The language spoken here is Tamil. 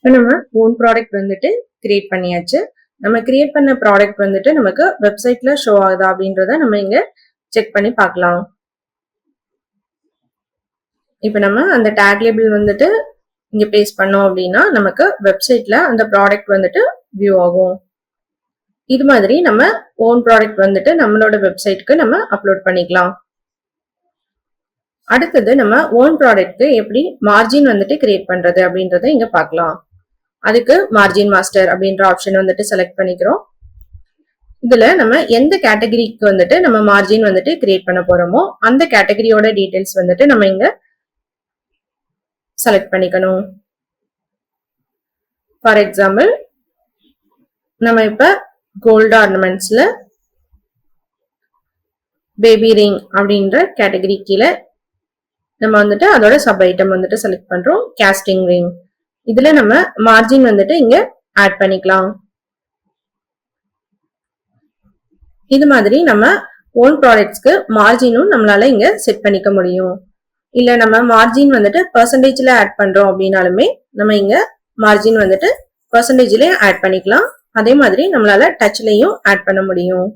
இப்போ நம்ம ஓன் ப்ராடக்ட் வந்துட்டு கிரியேட் பண்ணியாச்சு. நம்ம கிரியேட் பண்ண ப்ராடக்ட் வந்துட்டு நமக்கு வெப்சைட்ல ஷோ ஆகுதா அப்படின்றத நம்ம இங்க செக் பண்ணி பார்க்கலாம். இப்போ நம்ம அந்த டேக் லேபிள் வந்துட்டு இங்க பேஸ்ட் பண்ணோம் அப்படின்னா நமக்கு வெப்சைட்ல அந்த ப்ராடக்ட் வந்துட்டு வியூ ஆகும். இது மாதிரி நம்ம ஓன் ப்ராடக்ட் வந்துட்டு நம்மளோட வெப்சைட்க்கு நம்ம அப்லோட் பண்ணிக்கலாம். அடுத்தது நம்ம ஓன் ப்ராடக்ட்க்கு எப்படி மார்ஜின் வந்துட்டு கிரியேட் பண்றது அப்படின்றத இங்க பார்க்கலாம். அதுக்கு மார்ஜின் மாஸ்டர் அப்படின்ற ஆப்ஷன் வந்துட்டு செலக்ட் பண்ணிக்கிறோம். இதுல நம்ம எந்த கேட்டகரிக்கு வந்துட்டு நம்ம மார்ஜின் வந்துட்டு கிரியேட் பண்ண போறோமோ அந்த கேட்டகரியோட டீடைல்ஸ் வந்துட்டு நம்ம இங்க செலக்ட் பண்ணிக்கணும். ஃபார் எக்ஸாம்பிள் நம்ம இப்ப கோல்டு ஆர்னமெண்ட்ஸ்ல பேபி ரிங் அப்படின்ற கேட்டகரி கீழே நம்ம வந்துட்டு அதோட சப் ஐட்டம் வந்துட்டு செலக்ட் பண்றோம், கேஸ்டிங் ரிங். இதுல நம்ம மார்ஜின் வந்துட்டு இங்க ஆட் பண்ணிக்கலாம். இது மாதிரி நம்ம ஓன் ப்ராடக்ட்ஸ்க்கு மார்ஜினும் நம்மளால இங்க செட் பண்ணிக்க முடியும். இல்ல நம்ம மார்ஜின் வந்துட்டு பெர்சன்டேஜ்ல ஆட் பண்றோம் அப்படின்னாலுமே நம்ம இங்க மார்ஜின் வந்துட்டு பெர்சன்டேஜ்லயும் ஆட் பண்ணிக்கலாம். அதே மாதிரி நம்மளால டச்லயும் ஆட் பண்ண முடியும்.